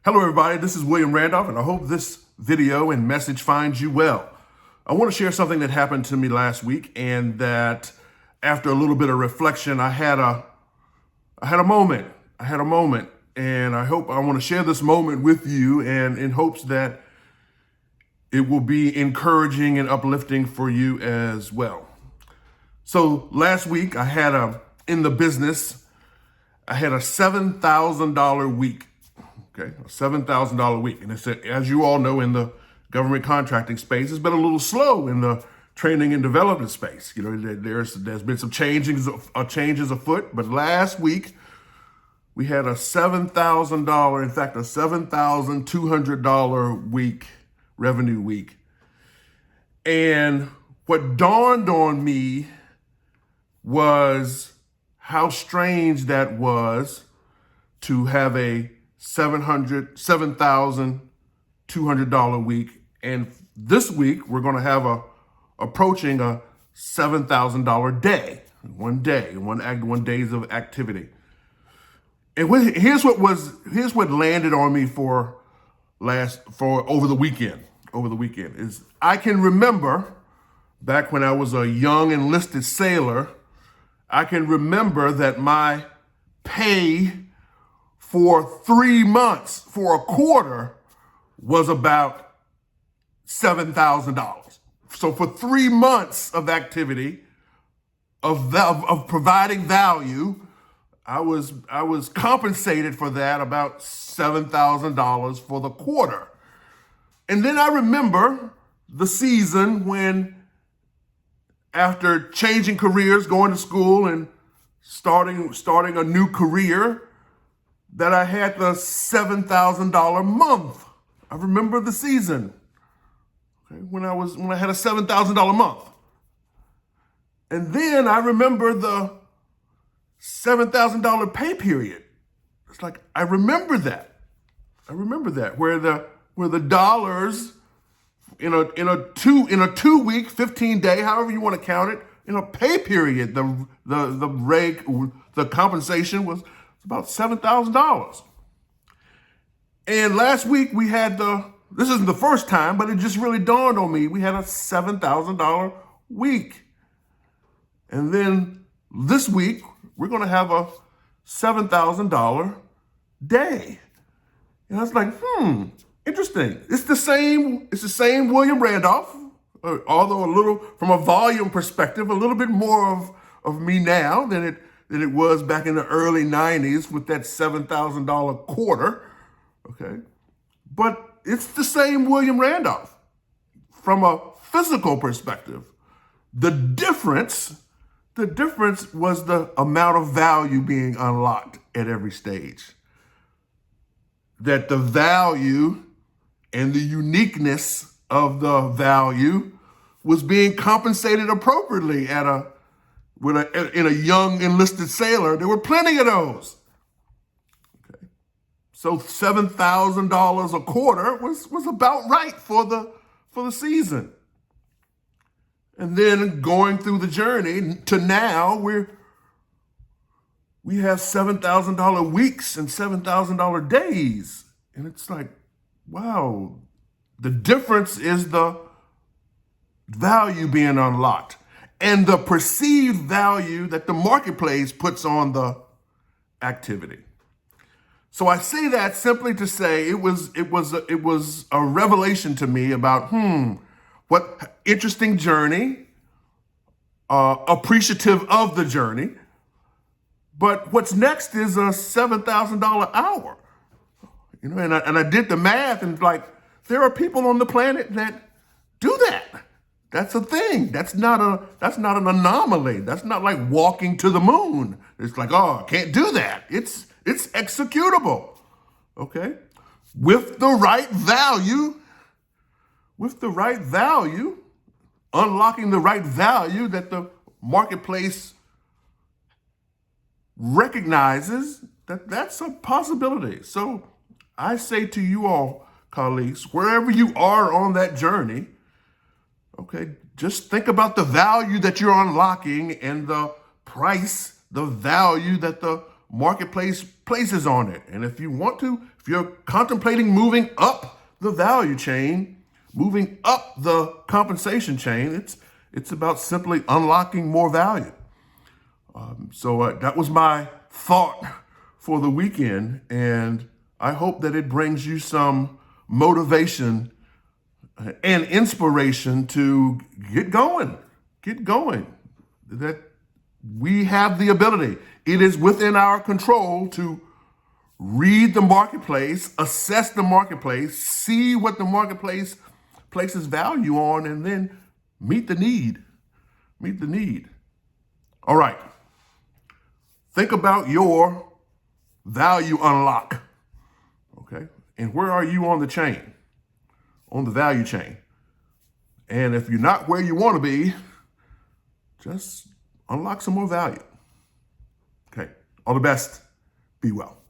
Hello, everybody. This is William Randolph, and I hope this video and message finds you well. I want to share something that happened to me last week, and that after a little bit of reflection, I had a moment. And I want to share this moment with you, and in hopes that it will be encouraging and uplifting for you as well. So last week, I had a $7,000 week. Okay, a $7,000 week. And it's, as you all know, in the government contracting space, it's been a little slow in the training and development space. You know, there's been some changes afoot, but last week we had a $7,000, in fact, a $7,200 week, revenue week. And what dawned on me was how strange that was to have a $7,200 week. And this week, we're going to have approaching a $7,000 day, one days of activity. And here's what landed on me for over the weekend. Is I can remember back when I was a young enlisted sailor, I can remember that my pay for 3 months, for a quarter, was about $7,000. So for 3 months of activity, of providing value, I was compensated for that about $7,000 for the quarter. And then I remember the season when, after changing careers, going to school and starting a new career, that I had the $7,000 month. I remember the season, okay, when I had a $7,000 month. And then I remember the $7,000 pay period. It's like, I remember that, where the dollars in a 2 week, 15-day, however you want to count it, in a pay period, the compensation was about $7,000. And last week we had this isn't the first time, but it just really dawned on me, we had a $7,000 week. And then this week, we're going to have a $7,000 day. And I was like, interesting. It's the same William Randolph, although a little, from a volume perspective, a little bit more of me now than it was back in the early 90s with that $7,000 quarter, okay? But it's the same William Randolph. From a physical perspective, the difference was the amount of value being unlocked at every stage. That the value and the uniqueness of the value was being compensated appropriately in a young enlisted sailor. There were plenty of those. Okay. So $7,000 a quarter was about right for the season. And then going through the journey to now, we have $7,000 weeks and $7,000 days. And it's like, wow, the difference is the value being unlocked and the perceived value that the marketplace puts on the activity. So I say that simply to say it was a revelation to me about what interesting journey, appreciative of the journey. But what's next is a $7,000 hour. You know, and I did the math, and like, there are people on the planet that do that. That's a thing. That's not an anomaly. That's not like walking to the moon. It's like, oh, I can't do that. It's executable. Okay? With the right value, unlocking the right value that the marketplace recognizes, that's a possibility. So I say to you all, colleagues, wherever you are on that journey, okay, just think about the value that you're unlocking and the price, the value that the marketplace places on it. And if you want to If you're contemplating moving up the value chain, moving up the compensation chain, it's about simply unlocking more value. So that was my thought for the weekend, and I hope that it brings you some motivation and inspiration to get going. Get going. That we have the ability. It is within our control to read the marketplace, assess the marketplace, see what the marketplace places value on, and then meet the need. Meet the need. All right. Think about your value unlock. Okay? And where are you on the chain? On the value chain. And if you're not where you want to be, just unlock some more value. Okay. All the best. Be well.